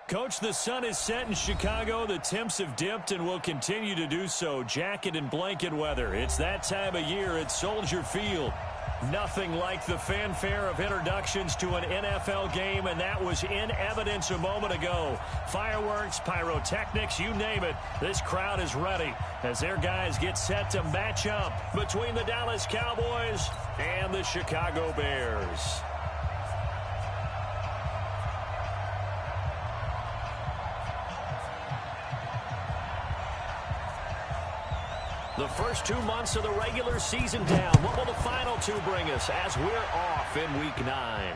Coach, the sun is set in Chicago. The temps have dipped and will continue to do so. Jacket and blanket weather. It's that time of year at Soldier Field. Nothing like the fanfare of introductions to an NFL game, and that was in evidence a moment ago. Fireworks, pyrotechnics, you name it. This crowd is ready as their guys get set to match up between the Dallas Cowboys and the Chicago Bears. The first 2 months of the regular season down. What will the final two bring us as we're off in Week 9?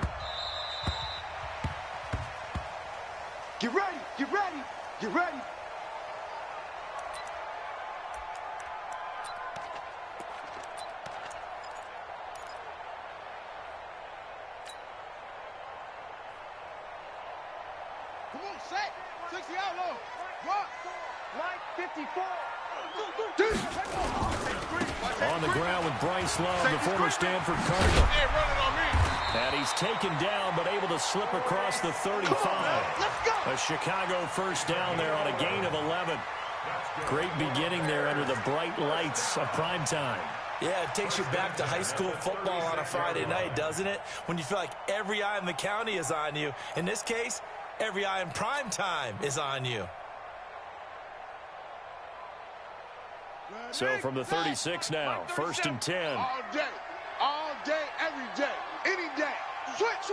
Get ready, get ready, get ready. Come on, set. 60 out low. Rock. Line 54. On the ground with Bryce Love, the former Stanford Cardinal. Hey, running on me. And he's taken down, but able to slip across the 35. Let's go. A Chicago first down there on a gain of 11. Great beginning there under the bright lights of prime time. Yeah, it takes you back to high school football on a Friday night, doesn't it? When you feel like every eye in the county is on you. In this case, every eye in prime time is on you. So from the 36 now, 1st and 10. All day, every day, any day. Switch.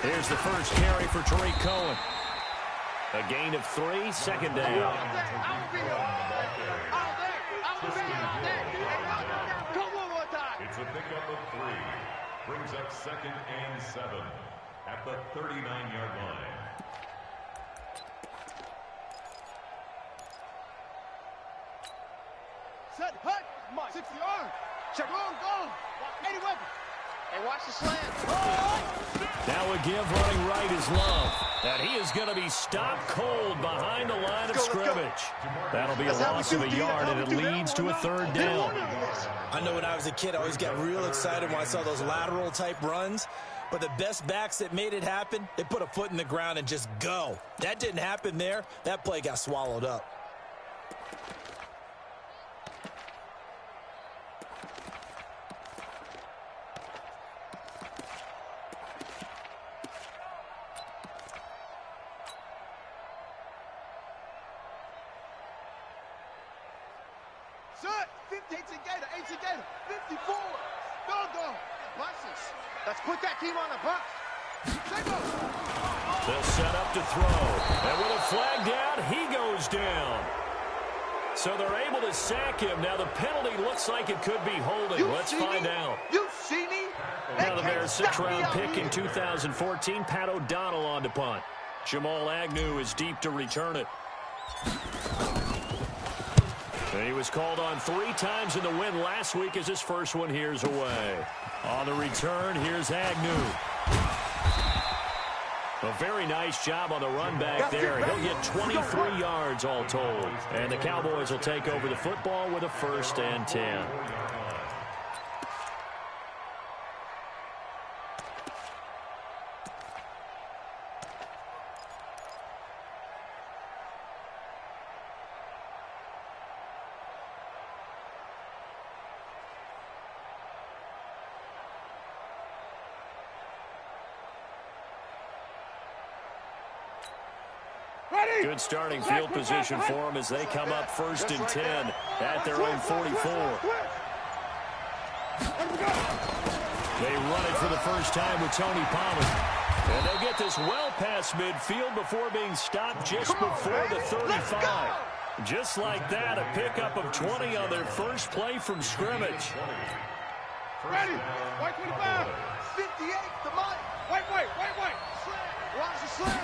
Here's the first carry for Tariq Cohen. A gain of 3, second down. I will be here all day. Go one more time. It's a pickup of 3. Brings up 2nd and 7 at the 39-yard line. Set, hut, 60 yards. Check, go. 80 weapons. Hey, watch the slant. Now a give running right is Love. And he is going to be stopped cold behind the line of scrimmage. That'll be a loss of a yard, and it leads to a 3rd down. I know when I was a kid, I always got real excited when I saw those lateral-type runs. But the best backs that made it happen, they put a foot in the ground and just go. That didn't happen there. That play got swallowed up. Set, 18 Gator, 54. Go. Watch this. Let's put that team on the box. They'll set up to throw. And with a flag down, he goes down. So they're able to sack him. Now the penalty looks like it could be holding. Let's find out. You see me? Now the Bears' 6th-round pick in 2014, Pat O'Donnell on to punt. Jamal Agnew is deep to return it. And he was called on 3 times in the win last week as his first one here's away. On the return, here's Agnew. A very nice job on the run back there. He'll get 23 yards all told. And the Cowboys will take over the football with a 1st and 10. Good starting field position for them as they come up 1st and 10 at their own 44. They run it for the first time with Tony Pollard. And they'll get this well past midfield before being stopped just before the 35. Just like that, a pickup of 20 on their first play from scrimmage. Ready. White 25. 58. The money. White. Watch the slant.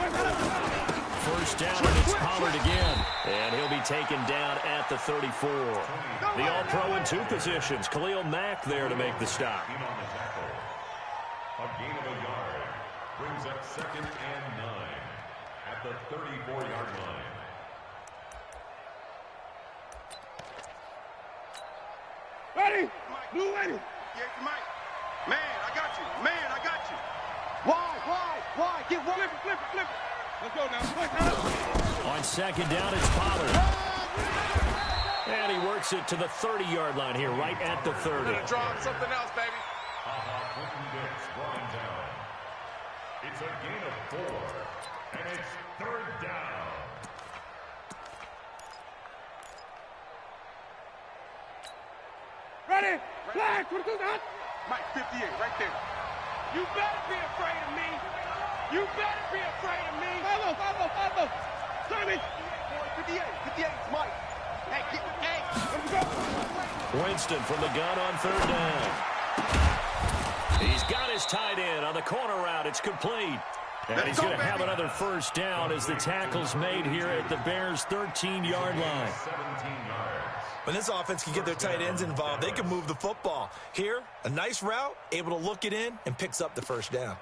First down, and it's Pollard again. And he'll be taken down at the 34. The All-Pro in 2 positions. Khalil Mack there to make the stop. A gain of a yard. Brings up 2nd and 9 at the 34-yard line. Ready. Blue ready. Yeah, Mike. Man, I got you. Why? Get wide. Flip it. Let's go now. On second down, it's Pollard. And he works it to the 30-yard line here, right at the 30. We're going to draw something else, baby. It's a gain of 4, and it's third down. Ready? Flag, 22 down. Mike, 58, right there. You better be afraid of me. You better be afraid of me. Follow. Tommy. 58, it's Mike. Hey, let's go. Winston from the gun on third down. He's got his tight end on the corner route. It's complete. And he's going to have another first down as the tackle's made here at the Bears' 13-yard line. 17 yards. When this offense can get their tight ends involved, they can move the football. Here, a nice route, able to look it in, and picks up the first down.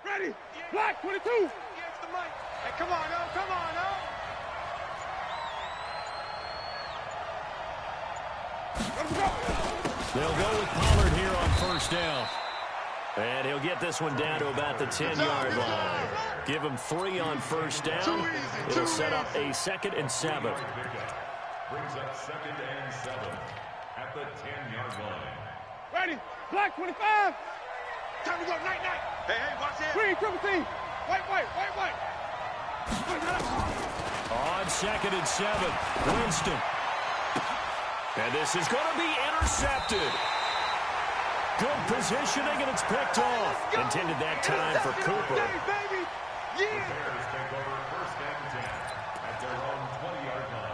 Ready? Black 22. Here's the mic. Hey, come on, oh. They'll go with Pollard here on first down. And he'll get this one down to about the 10-yard line. Give him 3 on first down. It'll set up a 2nd and 7. Brings up 2nd and 7 at the 10-yard line. Ready? Black 25. Time to go, night. Hey, watch it. Green, triple team. White. On 2nd and 7, Winston. And this is going to be intercepted. Good positioning, and it's picked off. Intended that time for Cooper. Baby. The Bears take over first and 10 at their own 20-yard line.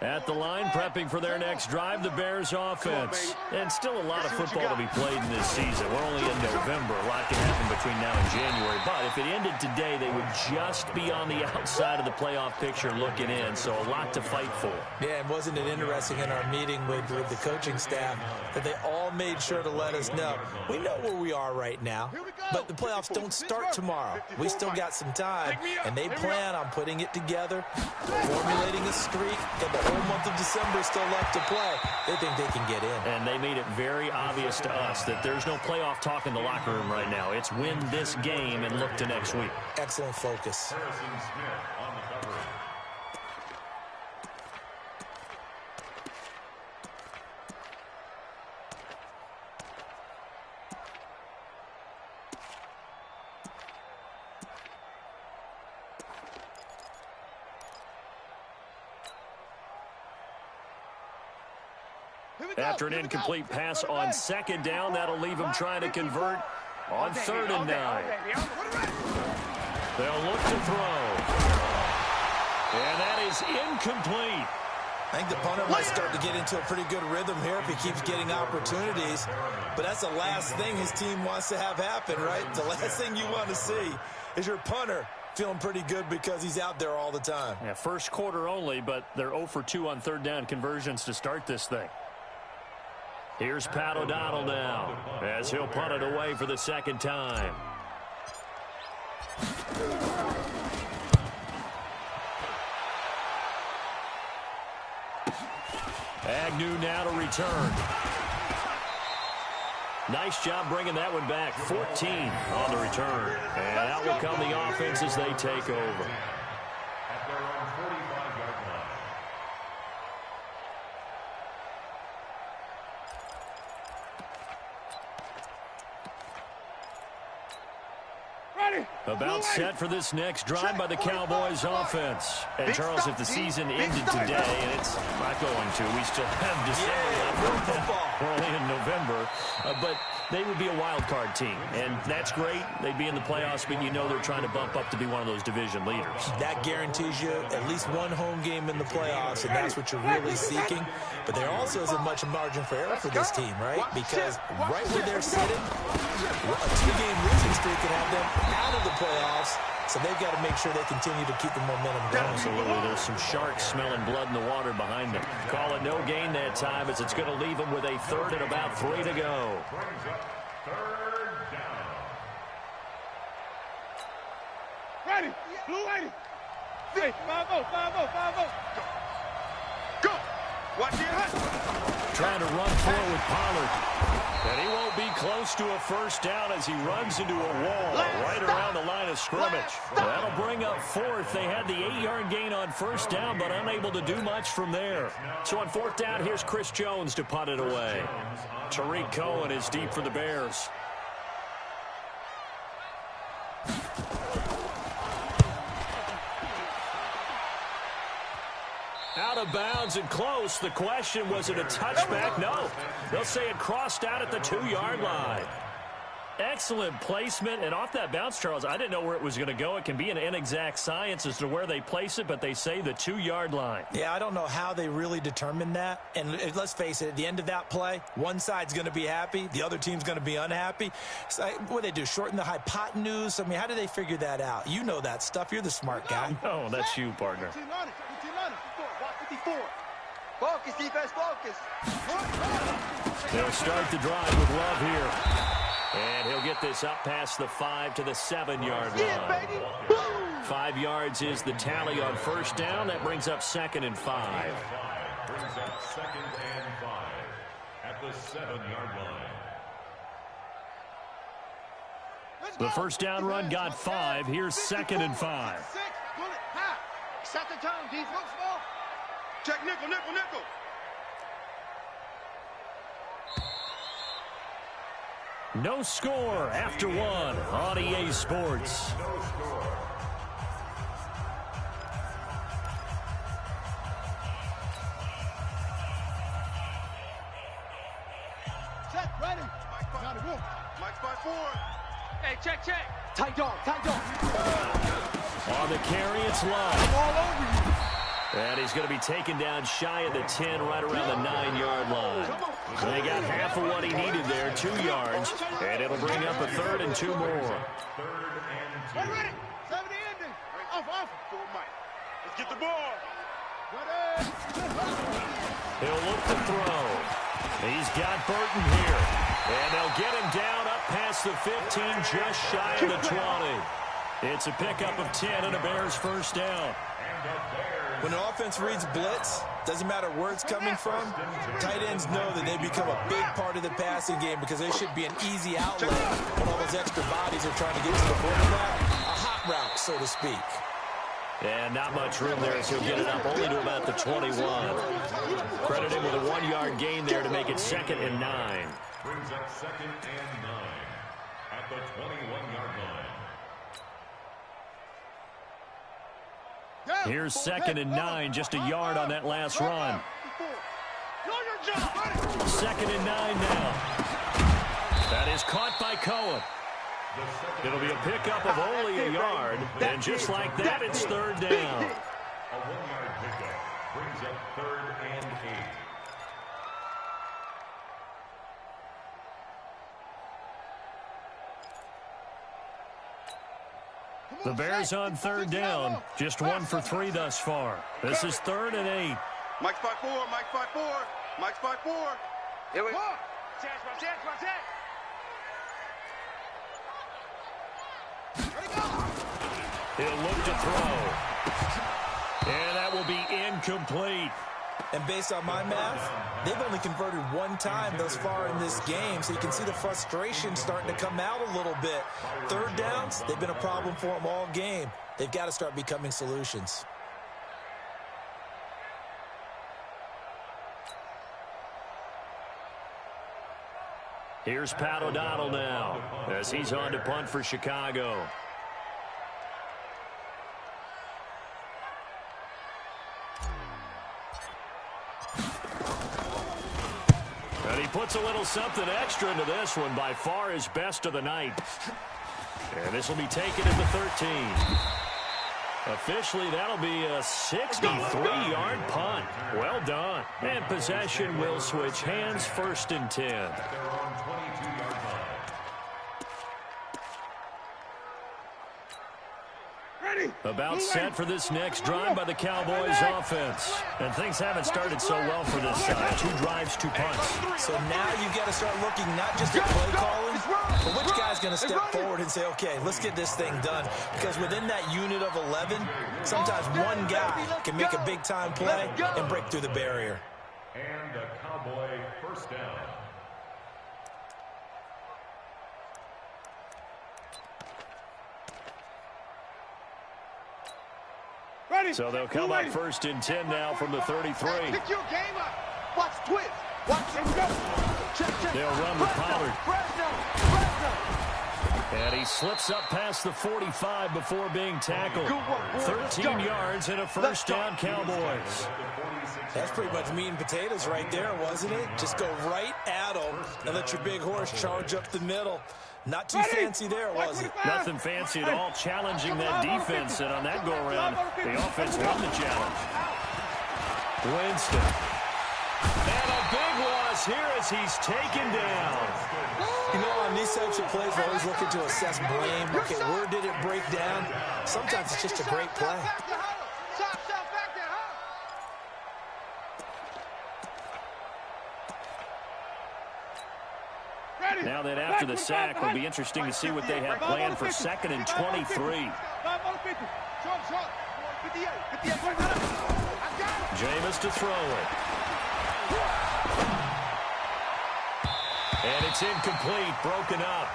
At the line, prepping for their next drive, the Bears offense. And still a lot of football to be played in this season. We're only in November. A lot can happen between now and January. But if it ended today, they would just be on the outside of the playoff picture looking in. So a lot to fight for. Yeah, and wasn't it interesting in our meeting with the coaching staff that they all made sure to let us know, we know where we are right now, but the playoffs don't start tomorrow. We still got some time, and they plan on putting it together, formulating a streak, and the whole month of December still left to play. They think they can get in. And they made it very obvious to us that there's no playoff talk in the locker room right now. It's win this game and look to next week. Excellent focus. Harrison Smith on the coverage. After an incomplete pass on second down, that'll leave him trying to convert on 3rd and 9. They'll look to throw. And that is incomplete. I think the punter might start to get into a pretty good rhythm here if he keeps getting opportunities. But that's the last thing his team wants to have happen, right? The last thing you want to see is your punter feeling pretty good because he's out there all the time. Yeah, first quarter only, but they're 0 for 2 on 3rd down conversions to start this thing. Here's Pat O'Donnell now as he'll punt it away for the 2nd time. Agnew now to return. Nice job bringing that one back. 14 on the return. And out will come the offense as they take over. At their own 45-yard line. About set for this next drive by the Cowboys offense. And Charles, if the season ended today, and it's not going to, we still have December left. We're only in November. But they would be a wild card team. And that's great. They'd be in the playoffs, but you know they're trying to bump up to be one of those division leaders. That guarantees you at least one home game in the playoffs, and that's what you're really seeking. But there also isn't much margin for error for this team, right? Because right where they're sitting, a 2-game losing streak could have them out of the playoffs So they've got to make sure they continue to keep the momentum going. Absolutely. There's some sharks smelling blood in the water behind them. Call it no gain that time as it's going to leave them with a third and about 3 to go. Brings up third down. Ready. Blue lady. Hey, 5-0, 5-0, 5-0. Go. Watch your head. Trying to run for it with Pollard. And he won't be close to a first down as he runs into a wall right around the line of scrimmage. That'll bring up fourth. They had the 8-yard gain on first down, but unable to do much from there. So on fourth down, here's Chris Jones to punt it away. Tariq Cohen is deep for the Bears. Out of bounds and close. The question, was it a touchback? No. They'll say it crossed out at the 2-yard line. Excellent placement. And off that bounce, Charles, I didn't know where it was going to go. It can be an inexact science as to where they place it, but they say the 2-yard line. Yeah, I don't know how they really determined that. And let's face it, at the end of that play, one side's going to be happy, the other team's going to be unhappy. So what do they do, shorten the hypotenuse? I mean, how do they figure that out? You know that stuff. You're the smart guy. No, that's you, partner. Focus, defense, focus. They'll start the drive with Love here. And he'll get this up past the 5 to the 7-yard line. 5 yards is the tally on first down. That brings up 2nd and 5. Brings up 2nd and 5 at the 7-yard line. The first down run got 5. Here's 2nd and 5. Set the tone, defense. Check nickel, nickel, nickel. No score after 1 on EA Sports. No score. Set, ready. Mike's by 4. Hey, check, check. Tight dog, tight dog. On the carry, it's Love. All over you. And he's going to be taken down shy of the 10, right around the 9-yard line. They got half of what he needed there, 2 yards, and it'll bring up a 3rd and 2 more. 3rd and 2. Ready. 70 ending. Off. Go, Mike. Let's get the ball. Ready. He'll look to throw. He's got Burton here. And they'll get him down up past the 15, just shy of the 20. It's a pickup of 10 and a Bears first down. When an offense reads blitz, doesn't matter where it's coming from, tight ends know that they become a big part of the passing game because they should be an easy outlet when all those extra bodies are trying to get to the quarterback. A hot route, so to speak. And not much room there as he'll get it up only to about the 21. Credit him with a 1-yard gain there to make it 2nd and 9. Brings up 2nd and 9 at the 21-yard line. Here's 2nd and 9, just a yard on that last run. 2nd and 9 now. That is caught by Cohen. It'll be a pickup of only a yard, and just like that, it's 3rd down. A 1-yard pickup brings up 3rd and 8. The Bears on 3rd down, just 1 for 3 thus far. This is 3rd and 8. Mike's by 4, Mike's by 4, Mike's by 4. Here we go. He'll look to throw. And that will be incomplete. And based on my math, they've only converted 1 time thus far in this game, so you can see the frustration starting to come out a little bit. 3rd downs, they've been a problem for them all game. They've got to start becoming solutions. Here's Pat O'Donnell now as he's on to punt for Chicago. And he puts a little something extra into this one, by far his best of the night. And this will be taken at the 13. Officially, that'll be a 63-yard punt. Well done. And possession will switch hands, 1st and 10. They're on 22-yard line. About set for this next drive by the Cowboys offense. And things haven't started so well for this side. 2 drives, 2 punts. So now you've got to start looking not just at play calling, but which guy's going to step forward and say, okay, let's get this thing done. Because within that unit of 11, sometimes one guy can make a big-time play and break through the barrier. And a Cowboy first down. So they'll come up first and 10 now from the 33. Pick your game up. Watch twist. Watch him go. Check. They'll run with Pollard. And he slips up past the 45 before being tackled. 13 yards and a first down, Cowboys. That's pretty much meat and potatoes right there, wasn't it? Just go right at him and let your big horse charge up the middle. Not too fancy there, was it? Nothing fancy at all, challenging that defense. And on that go-around, the offense won the challenge. Winston. And a big loss here as he's taken down. You know, on these types of plays, we're always looking to assess blame. Okay, where did it break down? Sometimes it's just a great play. Now then, after the sack, it'll be interesting to see what they have planned for 2nd and 23. Jameis to throw it. And it's incomplete, broken up.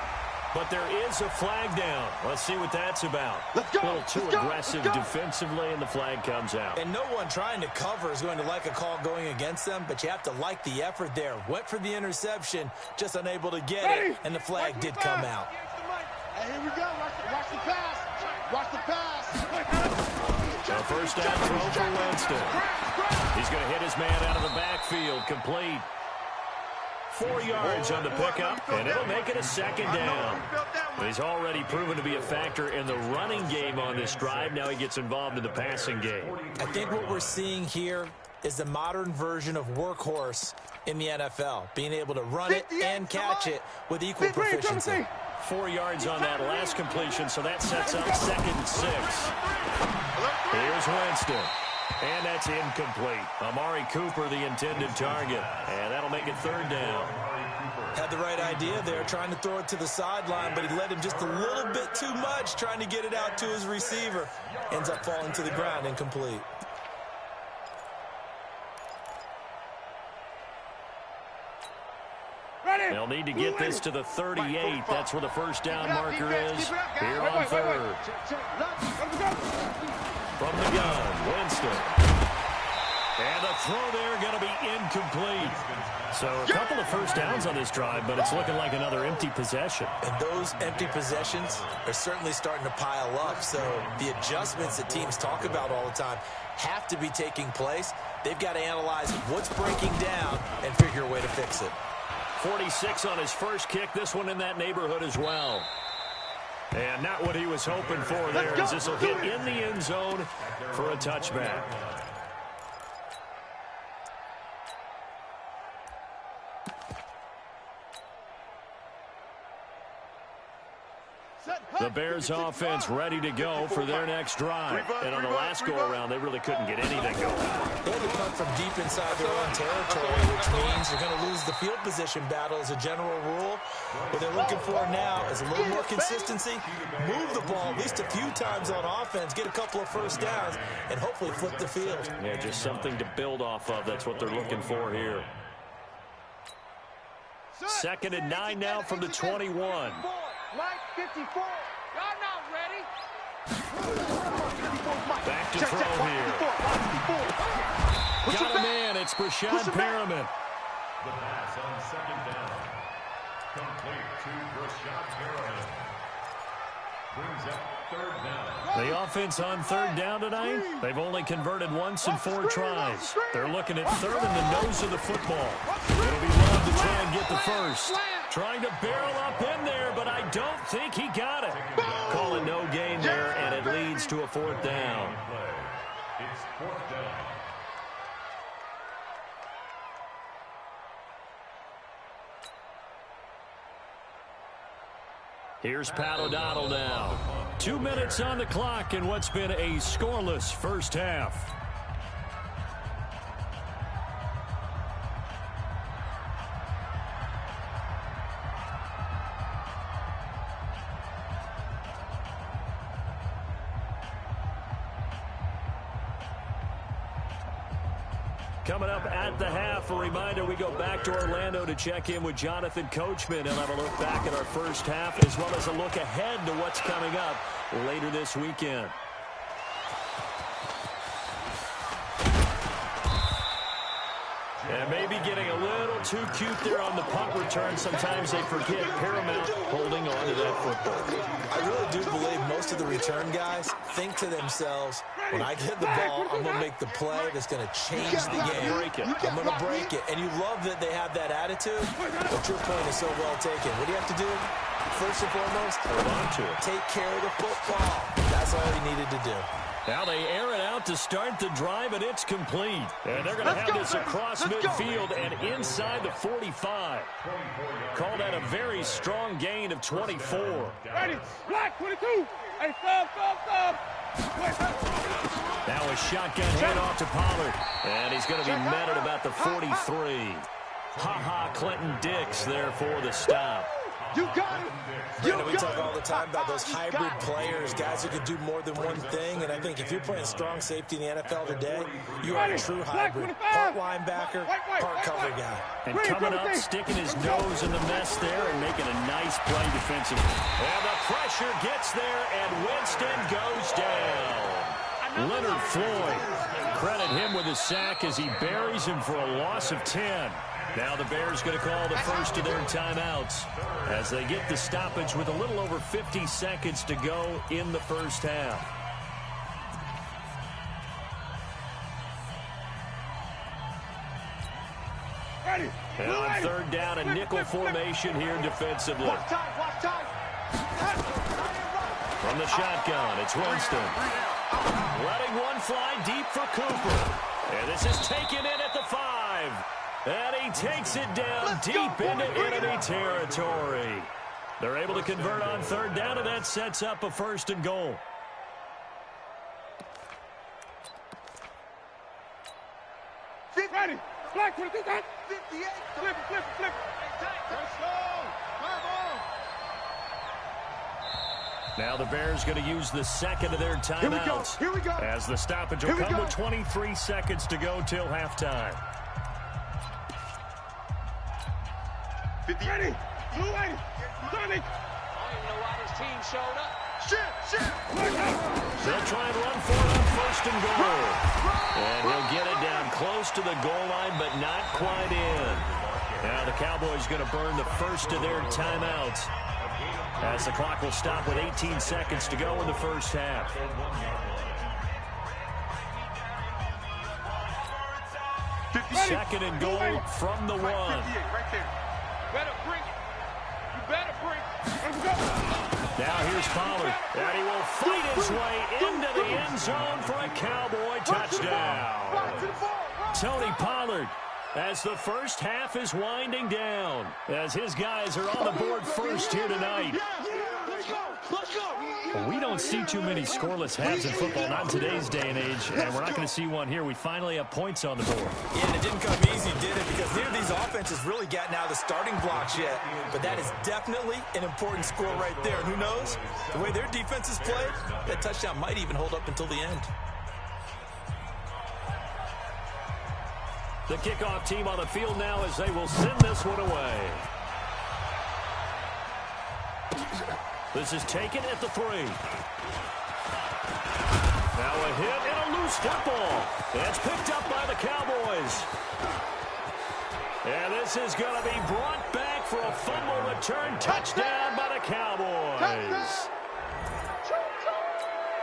But there is a flag down. Let's see what that's about. A little too aggressive defensively, and the flag comes out. And no one trying to cover is going to like a call going against them, but you have to like the effort there. Went for the interception, just unable to get it, and the flag did come out. Hey, here we go. Watch the pass. Watch the pass. A first down throw for Winston. He's going to hit his man out of the backfield, complete. 4 yards on the pickup, and it'll make it a 2nd down. He's already proven to be a factor in the running game on this drive. Now he gets involved in the passing game. I think what we're seeing here is the modern version of workhorse in the NFL, being able to run it and catch it with equal proficiency. 4 yards on that last completion, so that sets up 2nd and 6. Here's Winston. And that's incomplete. Amari Cooper, the intended target. And that'll make it 3rd down. Had the right idea there, trying to throw it to the sideline, but he led him just a little bit too much, trying to get it out to his receiver. Ends up falling to the ground, incomplete. They'll need to get this to the 38. That's where the first down marker is. Here on 3rd. From the gun, Winston. And the throw there going to be incomplete. So a couple of first downs on this drive, but it's looking like another empty possession. And those empty possessions are certainly starting to pile up. So the adjustments that teams talk about all the time have to be taking place. They've got to analyze what's breaking down and figure a way to fix it. 46 on his first kick. This one in that neighborhood as well. And not what he was hoping for there, as this will hit in the end zone for a touchback. The Bears offense ready to go for their next drive. And on the last go-around, they really couldn't get anything going. They had to come from deep inside their own territory, which means they're going to lose the field position battle as a general rule. What they're looking for now is a little more consistency, move the ball at least a few times on offense, get a couple of first downs, and hopefully flip the field. Yeah, just something to build off of. That's what they're looking for here. 2nd and 9 now from the 21. Mike 54. Y'all not ready. Back to throw here. Got a man. It's Brashad Perriman. The pass on 2nd down. Complete to Brashad Perriman. Brings up 3rd down. The offense on 3rd down tonight, they've only converted once in 4 tries. They're looking at 3rd in the nose of the football. It'll be Love to try and get the first. Trying to barrel up in there, but I don't think he got it. Calling no gain there, and it leads to a 4th down. It's 4th down. Here's Pat O'Donnell now. 2 minutes on the clock in what's been a scoreless first half. Coming up at the half, a reminder, we go back to Orlando to check in with Jonathan Coachman and have a look back at our first half, as well as a look ahead to what's coming up later this weekend. And maybe getting a little too cute there on the punt return. Sometimes they forget paramount holding on to that football. I really do believe most of the return guys think to themselves, when I get the ball, I'm going to make the play that's going to change the game. I'm going to break it. And you love that they have that attitude, but your point is so well taken. What do you have to do? First and foremost, hold on to it. Take care of the football. That's all you needed to do. Now they air it out to start the drive, and it's complete. And they're going to have this across midfield and inside the 45. Call that a very strong gain of 24. Ready, black 22. Hey, stop. Now a shotgun handoff to Pollard. And he's going to be met at about the 43. Ha-ha, Clinton Dix there for the stop. You got it. Brandon, we talk all the time about those hybrid players, guys who can do more than one thing. And I think if you're playing strong safety in the NFL today, you are a true hybrid. Part linebacker, part cover guy. And coming up, sticking his nose in the mess there and making a nice play defensively. And the pressure gets there, and Winston goes down. Leonard Floyd, credit him with a sack as he buries him for a loss of 10. Now the Bears going to call the first of their timeouts as they get the stoppage with a little over 50 seconds to go in the first half. And on third down, a nickel formation here defensively. From the shotgun, it's Winston. Letting one fly deep for Cooper. And this is taken in at the 5. And he takes it down deep into enemy territory. They're able to convert on third down, and that sets up a 1st and goal. Ready, black 22. 58. Flip. Now the Bears going to use the second of their timeouts. Here we go. As the stoppage will come with 23 seconds to go till halftime. 50. Ready, blue 80. Sonic. I don't even know why this team showed up. Shit. They'll try and run for it on 1st and goal. And he'll get it down close to the goal line, but not quite in. Now the Cowboys going to burn the first of their timeouts as the clock will stop with 18 seconds to go in the first half. Second and goal from the 1. Right there. Better bring it. You better bring it. Now here's Pollard, and he will fight his way into the end zone for a Cowboy touchdown. Tony Pollard, as the first half is winding down, as his guys are on the board first here tonight. Well, we don't see too many scoreless halves in football, not in today's day and age, and we're not going to see one here. We finally have points on the board. Yeah, and it didn't come easy, did it? Because neither of these offenses really gotten out of the starting blocks yet. But that is definitely an important score right there. And who knows? The way their defenses play, that touchdown might even hold up until the end. The kickoff team on the field now as they will send this one away. This is taken at the 3. Now a hit and a loose football. It's picked up by the Cowboys. And this is going to be brought back for a fumble return touchdown by the Cowboys.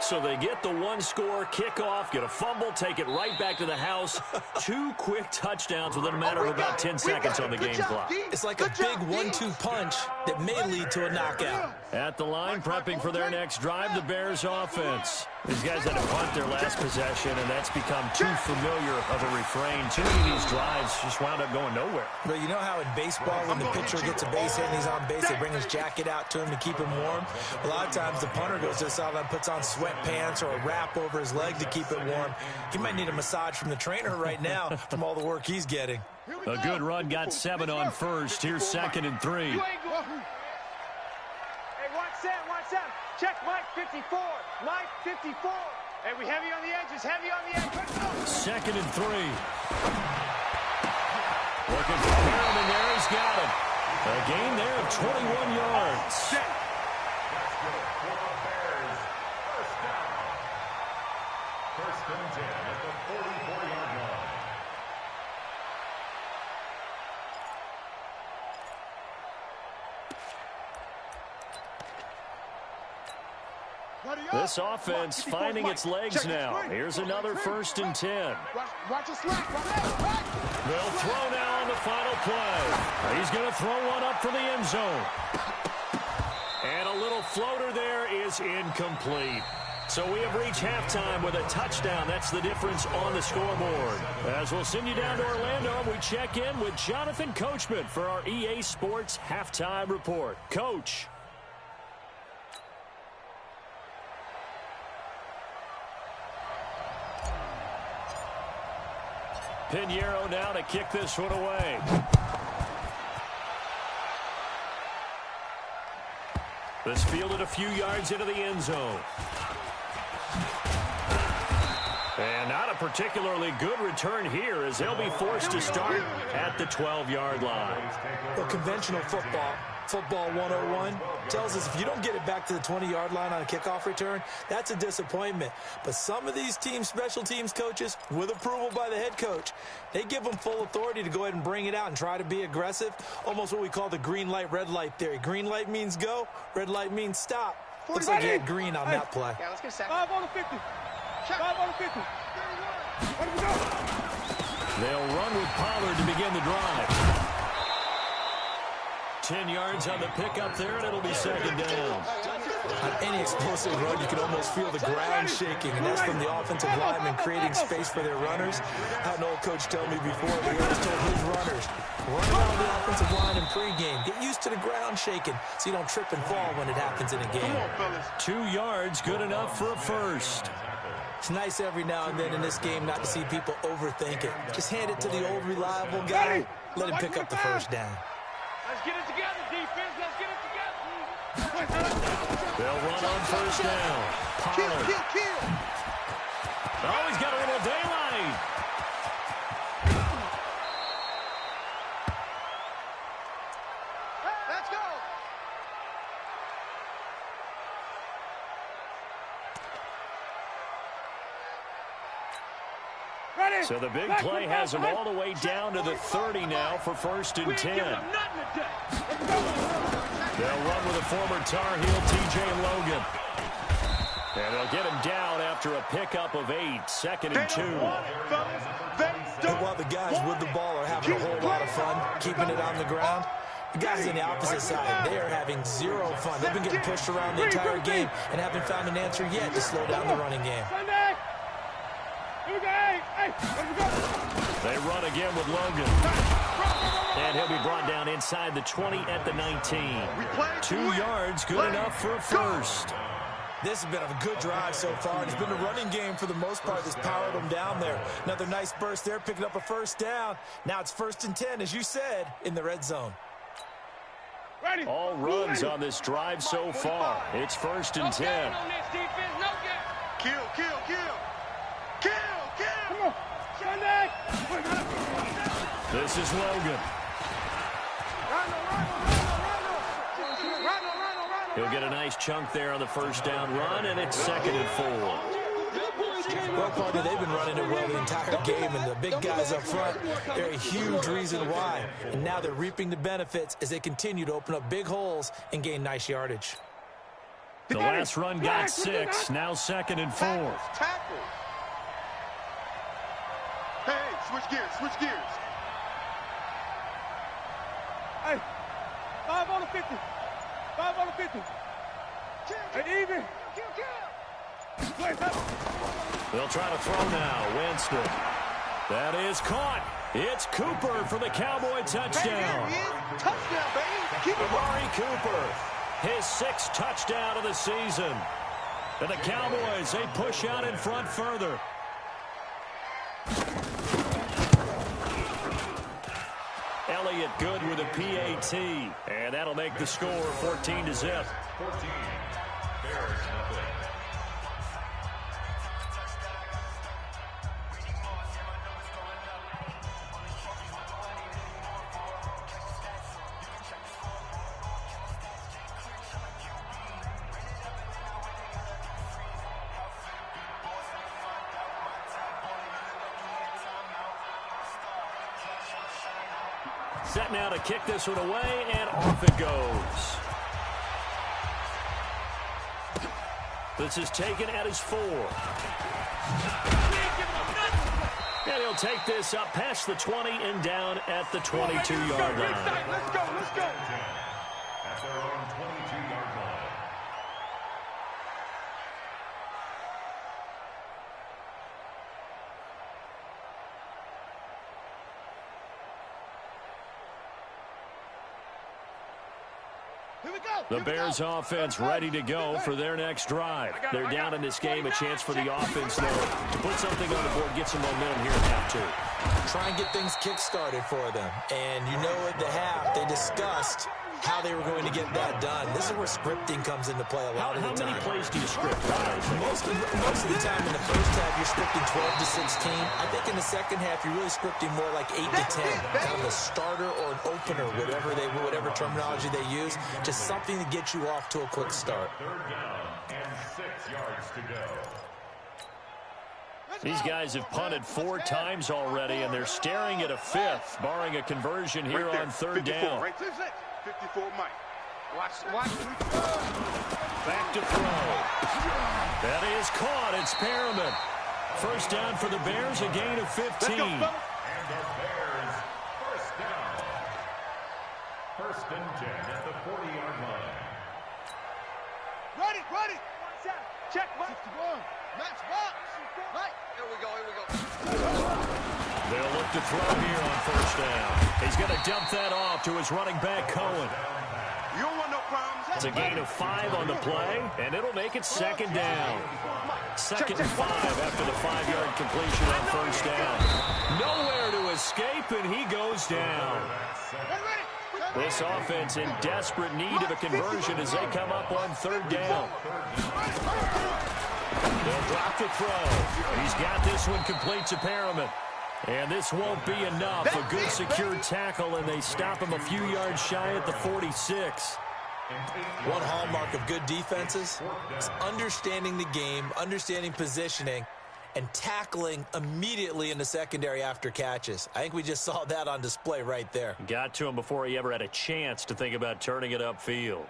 So they get the one-score kickoff, get a fumble, take it right back to the house. 2 quick touchdowns within a matter of about 10 seconds on the game clock. It's like a big 1-2 punch that may lead to a knockout. At the line, prepping for their next drive, the Bears offense. These guys had to punt their last possession, and that's become too familiar of a refrain. Too many of these drives just wound up going nowhere. But you know how in baseball, when the pitcher gets a base hit and he's on base, they bring his jacket out to him to keep him warm? A lot of times the punter goes to the sideline, puts on sweatpants or a wrap over his leg to keep it warm. He might need a massage from the trainer right now from all the work he's getting. A good run, got 7 on first. Here's 2nd and 3. Hey, watch that. Check Mike 54. Mike 54. Hey, we heavy on the edges, heavy on the edge. Let's go. 2nd and 3. Looking for Perriman there. He's got it. A gain there of 21 yards. First and 10 at the 44-yard line. This offense finding its legs now. Here's another 1st and 10. Watch the slack. They'll throw now on the final play. He's going to throw one up for the end zone. And a little floater there is incomplete. So we have reached halftime with a touchdown. That's the difference on the scoreboard. As we'll send you down to Orlando, we check in with Jonathan Coachman for our EA Sports Halftime Report. Coach. Pinheiro now to kick this one away. This fielded a few yards into the end zone. And not a particularly good return here as they'll be forced to start at the 12-yard line. Well, conventional football 101, tells us if you don't get it back to the 20-yard line on a kickoff return, that's a disappointment. But some of these team special teams coaches, with approval by the head coach, they give them full authority to go ahead and bring it out and try to be aggressive, almost what we call the green light, red light theory. Green light means go, red light means stop. Looks like he had green on that play. Yeah, let's get a second. 5 on the 50. 5 on the 50. Let him go. They'll run with Pollard to begin the drive. 10 yards on the pickup there, and it'll be 2nd down. On any explosive run, you can almost feel the ground shaking, and that's from the offensive linemen creating space for their runners. I had an old coach tell me before, he always told his runners, run around the offensive line in pregame. Get used to the ground shaking so you don't trip and fall when it happens in a game. 2 yards, good enough for a first. It's nice every now and then in this game not to see people overthink it. Just hand it to the old reliable guy. Let him pick up the first down. Let's get it together, defense. Let's get it together. They'll run on first down. Pollard. Kill. Oh, he's got a little daylight. Let's go. Ready. So the big play has him all the way down to the 30 now for 1st and 10. They'll run with a former Tar Heel, T.J. Logan. And they'll get him down after a pickup of 8, 2nd and 2. And while the guys with the ball are having a whole lot of fun keeping it on the ground, the guys on the opposite side, they are having zero fun. They've been getting pushed around the entire game and haven't found an answer yet to slow down the running game. They run again with Logan. And he'll be brought down inside the 20 at the 19. 2 yards, good enough for a first. This has been a good drive so far, and it's been the running game for the most part that's powered them down there. Another nice burst there, picking up a first down. Now it's 1st and 10, as you said, in the red zone. All runs on this drive so far. It's 1st and 10. Kill. Come on. Sunday. This is Logan. He'll get a nice chunk there on the first down run, and it's 2nd and 4. Well, partner, they've been running it well the entire game, and the big guys up front, they're a huge reason why. And now they're reaping the benefits as they continue to open up big holes and gain nice yardage. The last run got 6. Now 2nd and 4. Tackle. Hey, switch gears, switch gears. Hey, 5 on the 50. 5 on the 50. Hey, even. They'll try to throw now. Winston. That is caught. It's Cooper for the Cowboy touchdown. Touchdown, baby. Keep it Amari Cooper, his 6th touchdown of the season. And the Cowboys, they push out in front further. Elliott good with a PAT. And that'll make the score 14-0. 14. Bears nothing. Set now to kick this one away, and off it goes. This is taken at his 4. And he'll take this up past the 20 and down at the 22-yard line. Let's go, let's go. At their own 22-yard line. The Bears offense ready to go for their next drive. They're down in this game. A chance for the offense, though, to put something on the board, get some momentum here in half 2. Try and get things kick-started for them. And you know at the half, they discussed how they were going to get that done. This is where scripting comes into play a lot of the time. How many plays do you script? Most of the time in the first half, you're scripting 12 to 16. I think in the second half, you're really scripting more like 8 to 10. Kind of a starter or an opener, whatever terminology they use. Just something to get you off to a quick start. 3rd down and 6 yards to go. These guys have punted 4 times already, and they're staring at a 5th, barring a conversion here on 3rd down. Right, 54, Mike. Watch. Back to throw. That is caught. It's Perriman. 1st down for the Bears, a gain of 15. And the Bears, 1st down. 1st and 10 at the 40-yard line. Ready. Check, Mike. 61. Match box. Mike. Here we go. They'll look to throw here on 1st down. He's going to dump that off to his running back, Cohen. You don't want no problems. It's a gain of 5 on the play, and it'll make it 2nd down. 2nd and 5 after the 5-yard completion on 1st down. Nowhere to escape, and he goes down. This offense in desperate need of a conversion as they come up on 3rd down. They'll drop the throw. He's got this one complete to Perriman. And this won't be enough. A good secure tackle, and they stop him a few yards shy at the 46. One hallmark of good defenses is understanding the game, understanding positioning, and tackling immediately in the secondary after catches. I think we just saw that on display right there. Got to him before he ever had a chance to think about turning it upfield.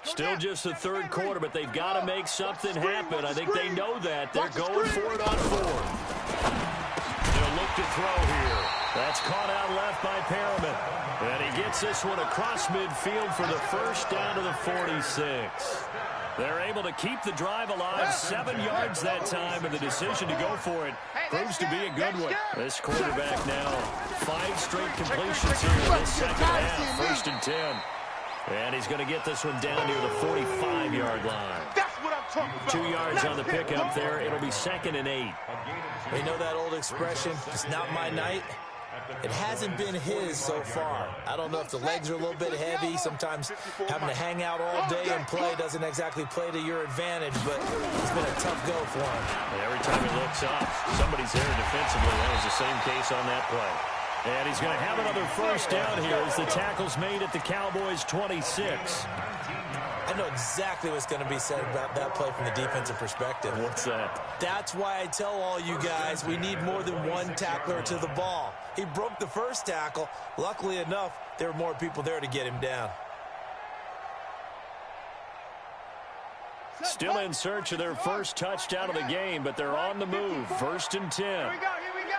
Still just the 3rd quarter, but they've got to make something happen. I think they know that. They're going for it on 4th. They'll look to throw here. That's caught out left by Perriman. And he gets this one across midfield for the 1st down to the 46. They're able to keep the drive alive, 7 yards that time, and the decision to go for it proves to be a good one. This quarterback now, 5 straight completions here in this second half, 1st and 10. And he's going to get this one down near the 45-yard line. That's what I'm talking about. 2 yards on the pickup there. It'll be 2nd and 8. They know that old expression, it's not my night. It hasn't been his so far. I don't know if the legs are a little bit heavy. Sometimes having to hang out all day and play doesn't exactly play to your advantage, but it's been a tough go for him. And every time he looks up, somebody's there defensively. That was the same case on that play. And he's going to have another 1st down here as the tackle's made at the Cowboys' 26. I I know exactly what's going to be said about that play from the defensive perspective. What's that? That's why I tell all you guys we need more than one tackler to the ball. He broke the first tackle. Luckily enough, there were more people there to get him down. Still in search of their first touchdown of the game, but they're on the move. 1st and 10. Here we go.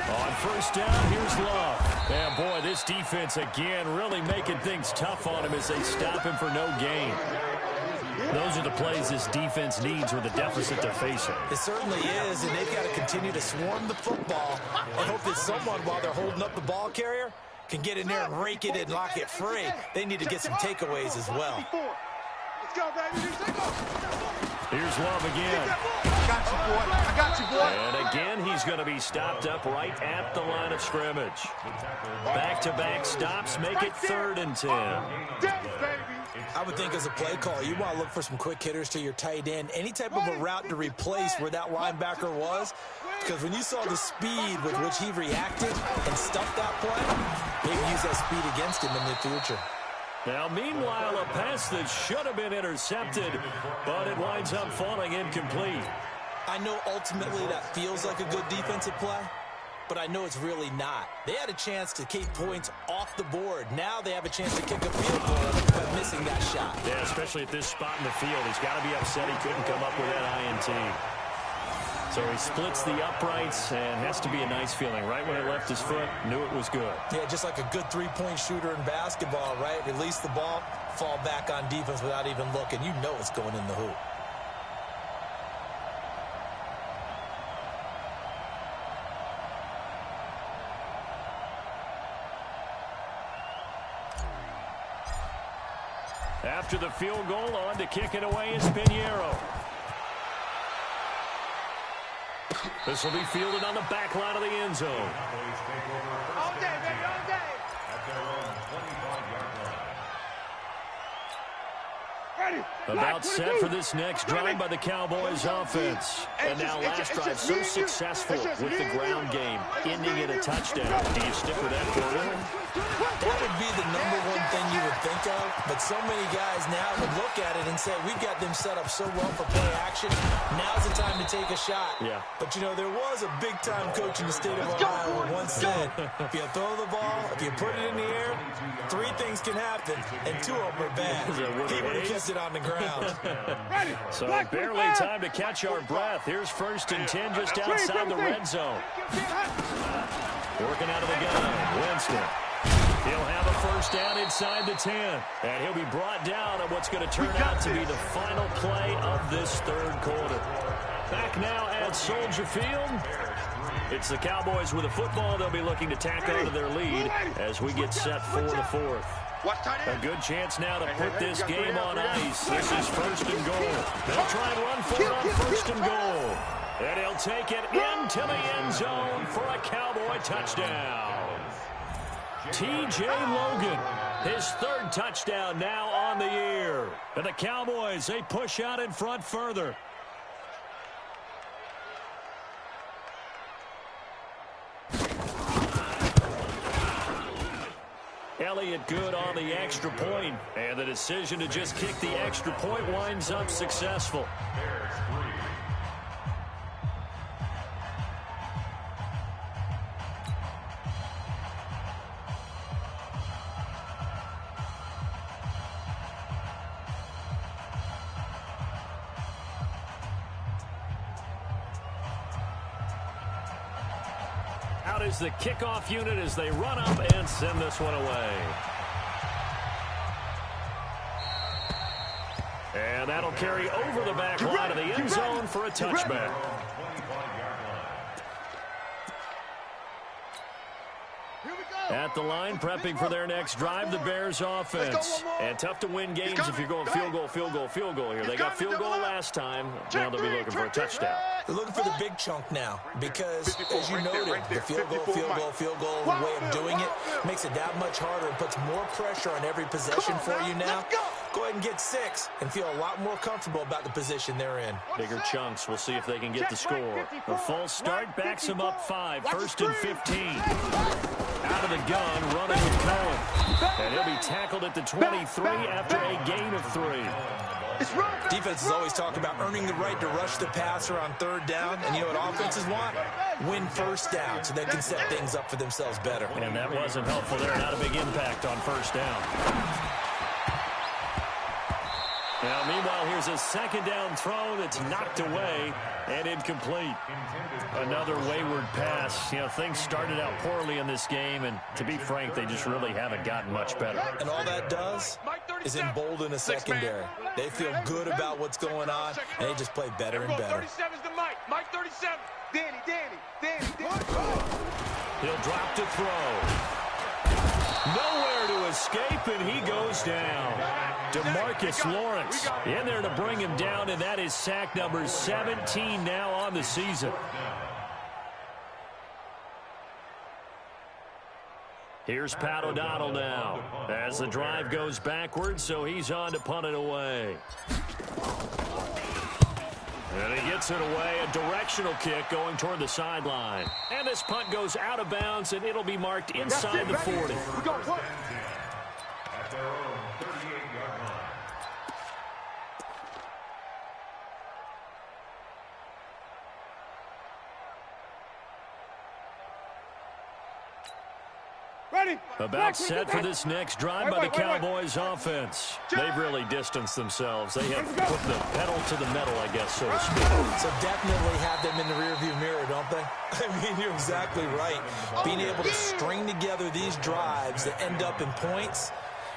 On first down, here's Love. And boy, this defense again really making things tough on him as they stop him for no gain. Those are the plays this defense needs with the deficit they're facing. It certainly is, and they've got to continue to swarm the football and hope that someone, while they're holding up the ball carrier, can get in there and rake it and lock it free. They need to get some takeaways as well. Let's go, baby. Here's Love again. I got you, boy. And again, he's going to be stopped up right at the line of scrimmage. Back-to-back stops make it 3rd and 10. I would think as a play caller, you want to look for some quick hitters to your tight end, any type of a route to replace where that linebacker was, because when you saw the speed with which he reacted and stuffed that play, maybe use that speed against him in the future. Now, meanwhile, a pass that should have been intercepted, but it winds up falling incomplete. I know ultimately that feels like a good defensive play, but I know it's really not. They had a chance to keep points off the board. Now they have a chance to kick a field goal by missing that shot. Yeah, especially at this spot in the field. He's got to be upset he couldn't come up with that INT. So he splits the uprights and has to be a nice feeling. Right when it left his foot, knew it was good. Yeah, just like a good three-point shooter in basketball, right? Release the ball, fall back on defense without even looking. You know it's going in the hoop. After the field goal, on to kick it away is Pinheiro. This will be fielded on the back line of the end zone. All day, baby, all day. At their own 25-yard line. About set for this next drive by the Cowboys offense. And now last drive so successful with the ground game, ending in a touchdown. Do you stick with that for him? That would be the #1 thing you would think of, but so many guys now would look at it and say, we've got them set up so well for play action. Now's the time to take a shot. Yeah. But, you know, there was a big-time coach in the state of Ohio who once said, if you throw the ball, if you put it in the air, 3 things can happen, and 2 of them are bad. He would have kept it on the ground. So barely time to catch our breath. Here's 1st and 10 just outside the red zone. Working out of the gun, Winston. He'll have a first down inside the 10. And he'll be brought down at what's going to turn out to be the final play of this 3rd quarter. Back now at Soldier Field. It's the Cowboys with the football. They'll be looking to tack on to their lead as we get set for the 4th. A good chance now to put this game on ice. This is 1st and goal. They'll try and run for it on 1st and goal. And he'll take it into the end zone for a Cowboy touchdown. T.J. Logan, his 3rd touchdown now on the year. And the Cowboys, they push out in front further. Elliott good on the extra point, and the decision to just kick the extra point winds up successful. Out is the kickoff unit as they run up and send this one away. And that'll carry over the back line of the end zone for a touchback. At the line, prepping for their next drive, the Bears offense. And tough to win games if you're going field goal, field goal, field goal here. They got field goal last time. Now they'll be looking for a touchdown. They're looking for the big chunk now because, as you noted, the field goal way of doing it makes it that much harder and puts more pressure on every possession for you now. go ahead and get 6 and feel a lot more comfortable about the position they're in. Bigger chunks. We'll see if they can get the score. A false start backs him up 5. First and 15. Out of the gun, running with Cohen. And he'll be tackled at the 23 after a gain of 3. Defenses always talk about earning the right to rush the passer on 3rd down. And you know what offenses want? Win 1st down so they can set things up for themselves better. And that wasn't helpful there. Not a big impact on 1st down. Now, meanwhile, here's a 2nd down throw that's knocked away and incomplete. Another wayward pass. You know, things started out poorly in this game, and to be frank, they just really haven't gotten much better. And all that does is embolden a secondary. They feel good about what's going on, and they just play better and better. 37's the Mike. Mike 37. Danny. He'll drop to throw. Nowhere to escape, and he goes down. DeMarcus Lawrence in there to bring him down, and that is sack number 17 now on the season. Here's Pat O'Donnell now as the drive goes backwards, so he's on to punt it away. And he gets it away, a directional kick going toward the sideline. And this punt goes out of bounds, and it'll be marked inside the 40. At their own 38-yard line. Ready. About set for this next drive by the Cowboys offense. They've really distanced themselves. They have put the pedal to the metal, I guess, so to speak. So definitely have them in the rearview mirror, don't they? I mean, you're exactly right. Being able to string together these drives that end up in points,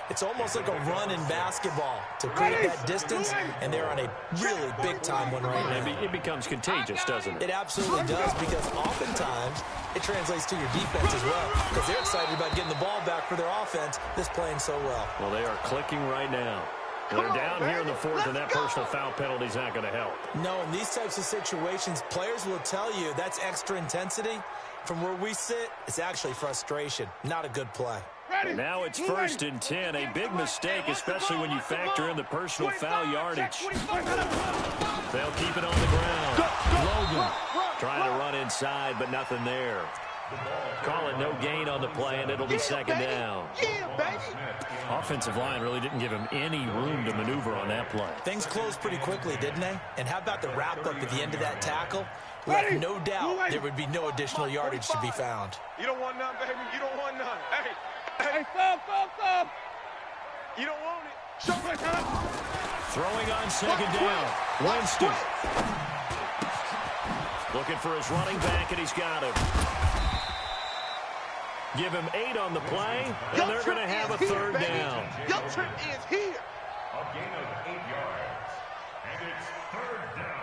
it's almost like a run in basketball to create that distance, and they're on a really big-time one right now. It becomes contagious, doesn't it? It absolutely does, because oftentimes it translates to your defense as well, because they're excited about getting the ball back for their offense that's playing so well. Well, they are clicking right now. They're down here in the 4th, and that personal foul penalty is not going to help. No, in these types of situations, players will tell you that's extra intensity. From where we sit, it's actually frustration, not a good play. And now it's 1st and 10, a big mistake, especially when you factor in the personal foul yardage. They'll keep it on the ground. Logan trying to run inside, but nothing there. Call it no gain on the play, and it'll be 2nd down. Offensive line really didn't give him any room to maneuver on that play. Things closed pretty quickly, didn't they? And how about the wrap-up at the end of that tackle? Left no doubt there would be no additional yardage to be found. You don't want none, baby. You don't want none. Hey, stop. You don't want it. Show me, Throwing on 2nd down. Winston. Looking for his running back, and he's got him. Give him 8 on the play, and they're going to have a 3rd down. Your trip is here. A gain of 8 yards. And it's 3rd down.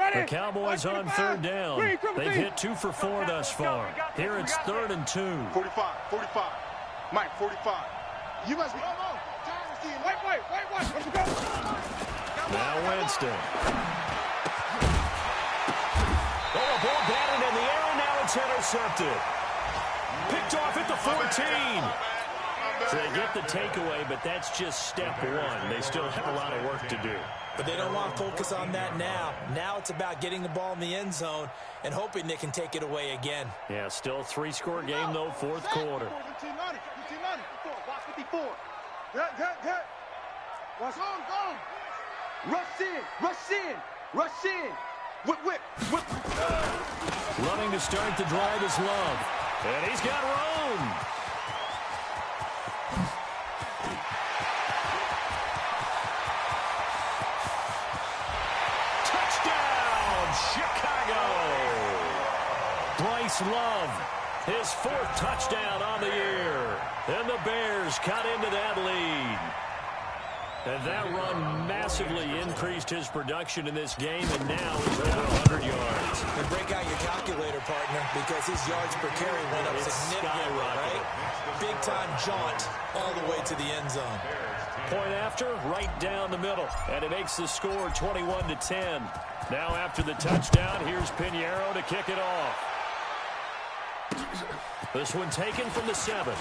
The Cowboys on 3rd down. They've hit 2 for 4 thus far. Here it's 3rd and 2. 45. Mike, 45. You must be. Wait. Let's go. Now Winston. Oh, a ball batted in the air, and now it's intercepted. Picked off at the 14. So they get the takeaway, but that's just step 1. They still have a lot of work to do. But they don't want to focus on that now. Now it's about getting the ball in the end zone and hoping they can take it away again. Yeah, still a 3-score game, though, 4th quarter. 54. Good. What's on, go. Rush in. Whip. Running to start the drive is Love. And he's got room. Chicago. Bryce Love, his 4th touchdown on the year. And the Bears cut into that lead. And that run massively increased his production in this game, and now he's over 100 yards. And break out your calculator, partner, because his yards per carry went up significantly, right? Big-time jaunt all the way to the end zone. Point after, right down the middle. And it makes the score 21-10. Now after the touchdown, here's Pinheiro to kick it off. This one taken from the 7.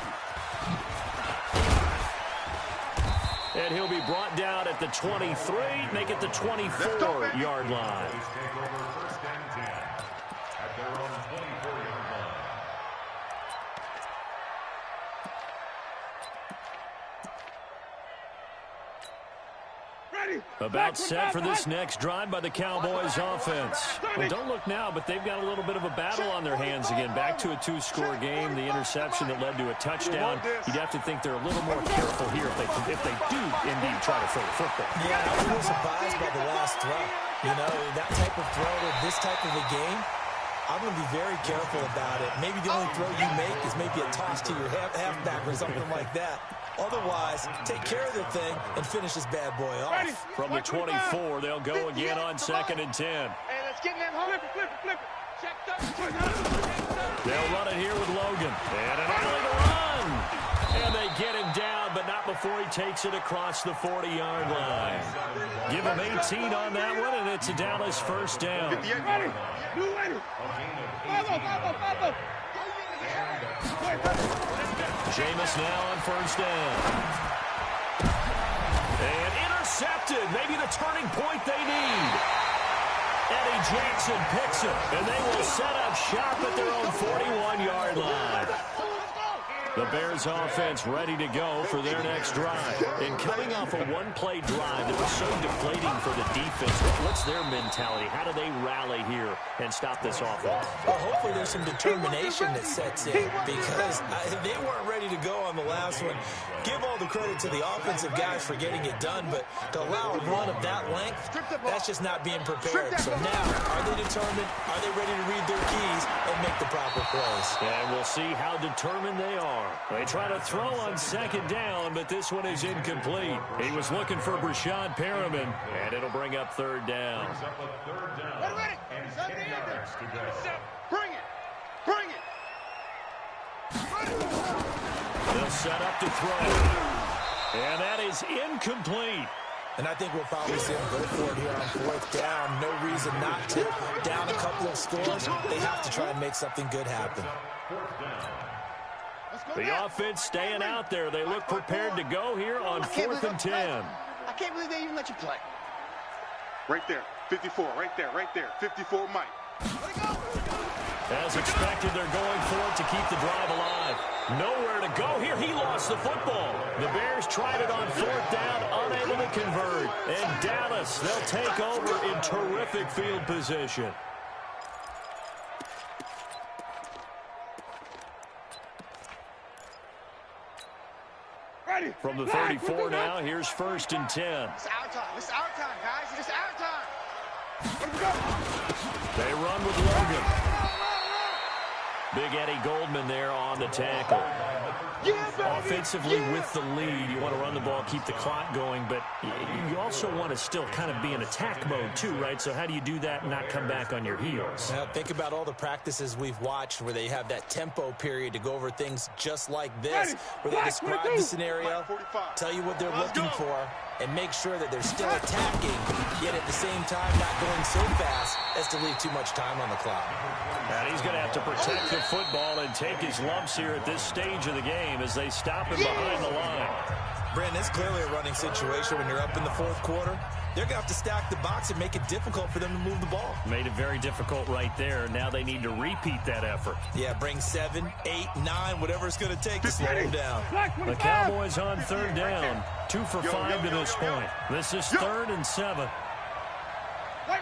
And he'll be brought down at the 23, make it the 24-yard line. Take over first and 10 at their own 24-yard line. About set for this next drive by the Cowboys offense. Well, don't look now, but they've got a little bit of a battle on their hands again. Back to a 2-score game. The interception that led to a touchdown. You'd have to think they're a little more careful here if they do indeed try to throw the football. Yeah, I was a little surprised by the last throw. You know, that type of throw to this type of a game, I'm going to be very careful about it. Maybe the only throw you make is maybe a toss to your halfback or something like that. Otherwise, take care of the thing and finish this bad boy off. From the 24, they'll go again on 2nd and 10. Hey, let's get them home. Flip it. Check They'll run it here with Logan. And an alley to run. And they get him down, but not before he takes it across the 40-yard line. Give him 18 on that one, and it's a Dallas first down. Jameis now on first down. And intercepted. Maybe the turning point they need. Eddie Jackson picks it, and they will set up shop at their own 41-yard line. The Bears offense ready to go for their next drive. And coming off a one-play drive that was so deflating for the defense, what's their mentality? How do they rally here and stop this offense? Well, hopefully there's some determination that sets in because they weren't ready to go on the last one. Give all the credit to the offensive guys for getting it done, but to allow a run of that length, that's just not being prepared. So now, are they determined? Are they ready to read their keys and make the proper plays? And we'll see how determined they are. They try to throw on 2nd down, but this one is incomplete. He was looking for Brashad Perriman, and it'll bring up 3rd down. Brings up a 3rd down. And 10 yards to go. Bring it. They'll set up to throw. And that is incomplete. And I think we'll probably see them go for it here on 4th down. No reason not to. Down a couple of scores, they have to try and make something good happen. 4th down. The offense staying out there. They look prepared to go here on 4th and 10. I can't believe they even let you play. Right there. 54. Right there. 54 Mike. As expected, they're going for it to keep the drive alive. Nowhere to go here. He lost the football. The Bears tried it on 4th down, unable to convert. And Dallas, they'll take over in terrific field position. From the 34 now, here's 1st and 10. It's our time. It's our time, guys. It's our time. They run with Logan. Big Eddie Goldman there on the tackle. Offensively with the lead, you want to run the ball, keep the clock going, but you also want to still kind of be in attack mode too, right? So how do you do that and not come back on your heels? Now, think about all the practices we've watched where they have that tempo period to go over things just like this, where they describe the scenario, tell you what they're looking for, and make sure that they're still attacking, yet at the same time not going so fast as to leave too much time on the clock. And he's going to have to protect the football and take his lumps here at this stage of the game as they stop him behind the line. Brandon, it's clearly a running situation when you're up in the 4th quarter. They're going to have to stack the box and make it difficult for them to move the ball. Made it very difficult right there. Now they need to repeat that effort. Yeah, bring 7, 8, 9, whatever it's going to take to slow them down. The Cowboys on 3rd down. 2 for 5 to this point. This is 3rd and 7. Wait.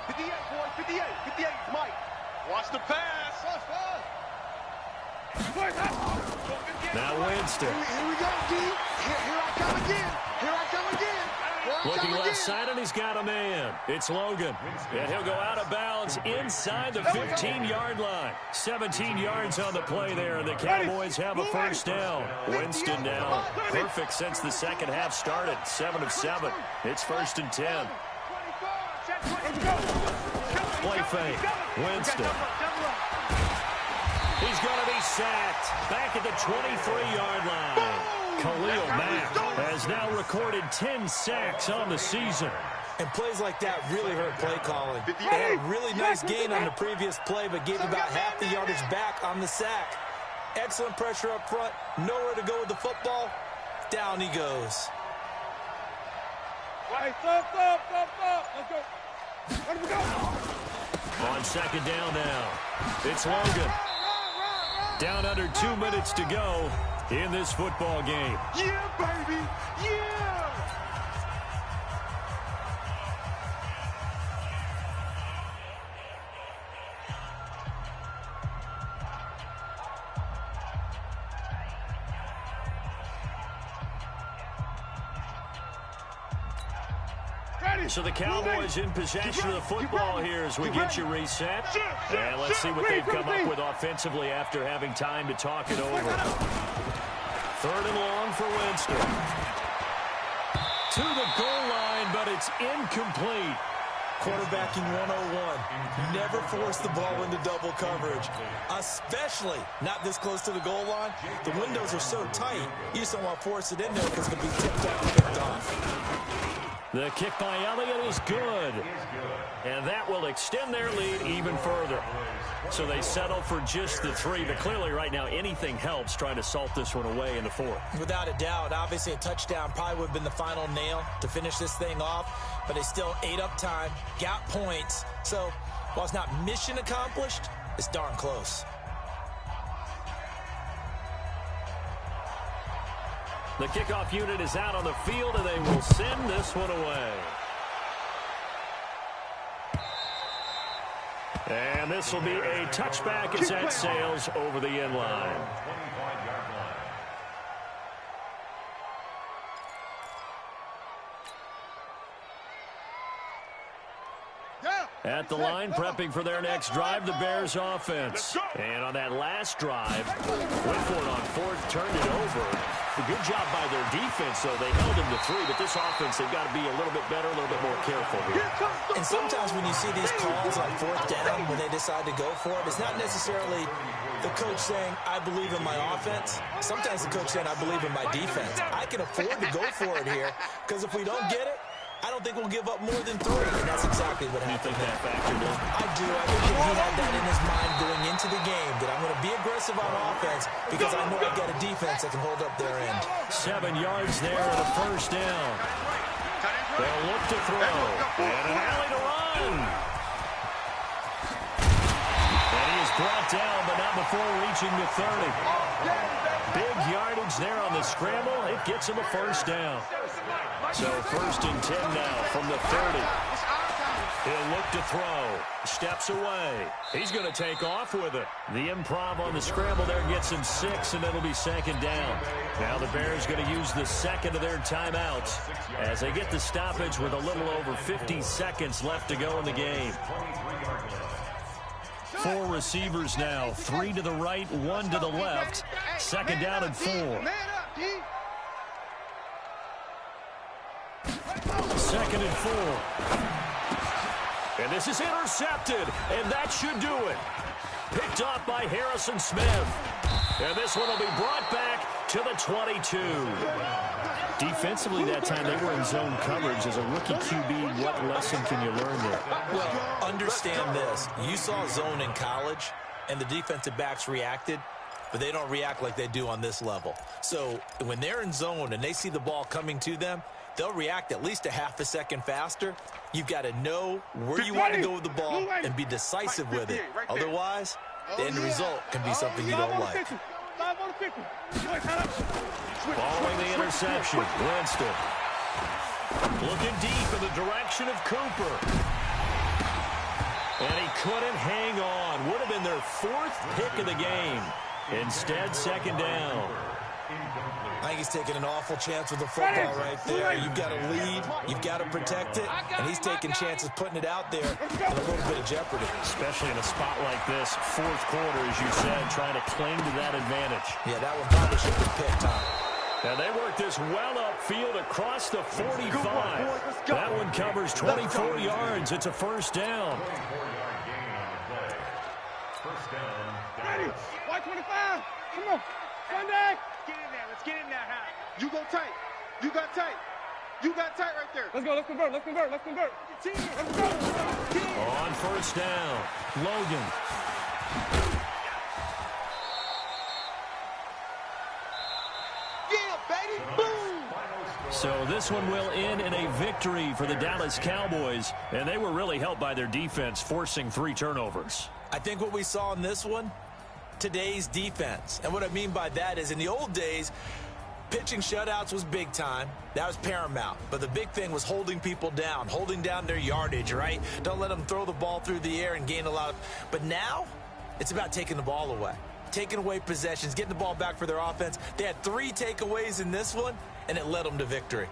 58, boy. 58, Mike. Watch the pass. Now Winston. Here we go, D. Here I come again. Looking left side, and he's got a man. It's Logan. And he'll go out of bounds inside the 15-yard line. 17 yards on the play there, and the Cowboys have a 1st down. Winston now perfect since the second half started. 7 of 7. It's 1st and 10. Play fake. Winston. He's going to be sacked back at the 23-yard line. Khalil Mack has now recorded 10 sacks on the season. And plays like that really hurt play calling. They had a really nice gain on the previous play, but gave about half the yardage back on the sack. Excellent pressure up front. Nowhere to go with the football. Down he goes. Hey, stop. Let's go. Let him go. On second down now, it's Logan. Down under 2 minutes to go in this football game. Yeah, baby. Yeah. So the Cowboys in possession of the football here as we get you reset. And let's see what they've come up with offensively after having time to talk it over. 3rd and long for Winston. To the goal line, but it's incomplete. Quarterbacking 101. Never force the ball into double coverage, especially not this close to the goal line. The windows are so tight, you just don't want to force it in there because it's going to be tipped up and picked off. The kick by Elliott is good. And that will extend their lead even further. So they settle for just the 3. But clearly right now anything helps trying to salt this one away in the 4th. Without a doubt. Obviously a touchdown probably would have been the final nail to finish this thing off. But they still ate up time, got points. So while it's not mission accomplished, it's darn close. The kickoff unit is out on the field, and they will send this one away. And this will be a touchback as that sails over the end line. At the line, prepping for their next drive, the Bears offense. And on that last drive, went for it on 4th, turned it over. A good job by their defense, though. They held him to 3, but this offense, they've got to be a little bit better, a little bit more careful here. And sometimes when you see these calls on 4th down, when they decide to go for it, it's not necessarily the coach saying, I believe in my offense. Sometimes the coach saying, I believe in my defense. I can afford to go for it here, because if we don't get it, I don't think we'll give up more than 3, and that's exactly what happened. You think that factored in? I do. I think that he had that in his mind going into the game, that I'm going to be aggressive on offense because I know I've got a defense that can hold up their end. 7 yards there and a 1st down. They'll look to throw, and an alley to run. And he is brought down, but not before reaching the 30. Big yardage there on the scramble. It gets him a 1st down. So 1st and 10 now from the 30. He'll look to throw. Steps away. He's going to take off with it. The improv on the scramble there gets him 6, and it'll be 2nd down. Now the Bears going to use the 2nd of their timeouts as they get the stoppage with a little over 50 seconds left to go in the game. 4 receivers now. 3 to the right, 1 to the left. 2nd down and 4. 2nd and 4. And this is intercepted, and that should do it. Picked off by Harrison Smith. And this one will be brought back to the 22. Defensively that time, they were in zone coverage. As a rookie QB, what lesson can you learn there? Well, understand this. You saw zone in college, and the defensive backs reacted, but they don't react like they do on this level. So when they're in zone and they see the ball coming to them, they'll react at least a half a second faster. You've got to know where you want to go with the ball and be decisive with it. Otherwise, the end result can be something you don't like. Following the interception, Winston looking deep in the direction of Cooper. And he couldn't hang on. Would have been their 4th pick of the game. Instead, 2nd down. I think he's taking an awful chance with the football right there. You've got to lead. You've got to protect it. And he's taking chances putting it out there in a little bit of jeopardy. Especially in a spot like this, 4th quarter, as you said, trying to cling to that advantage. Yeah, that one probably should have been picked, Tom. And they work this well upfield across the 45. That one covers 24 yards. It's a 1st down. Ready? 125. Come on. Sunday. Get in there. Let's get in there, huh? You go tight. You got tight. You got tight right there. Let's go. Let's convert. Let's convert. Let's convert. On first down, Logan. Yeah, baby. Boom. So this one will end in a victory for the Dallas Cowboys, and they were really helped by their defense, forcing 3 turnovers. I think what we saw in this one, today's defense. And what I mean by that is in the old days, pitching shutouts was big time. That was paramount. But the big thing was holding people down, holding down their yardage, right? Don't let them throw the ball through the air and gain a lot of... But now, it's about taking the ball away, taking away possessions, getting the ball back for their offense. They had 3 takeaways in this one, and it led them to victory.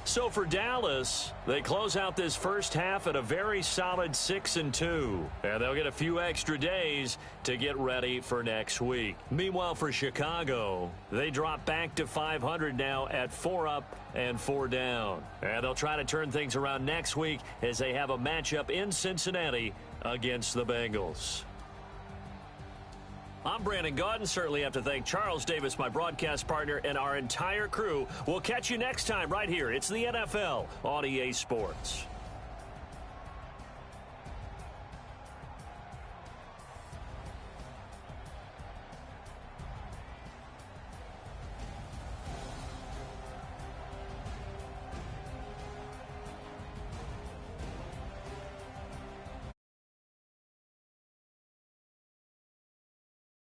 So for Dallas, they close out this first half at a very solid 6-2. And they'll get a few extra days to get ready for next week. Meanwhile, for Chicago, they drop back to 500 now at 4 up and 4 down. And they'll try to turn things around next week as they have a matchup in Cincinnati against the Bengals. I'm Brandon Gaudin. Certainly have to thank Charles Davis, my broadcast partner, and our entire crew. We'll catch you next time right here. It's the NFL on EA Sports.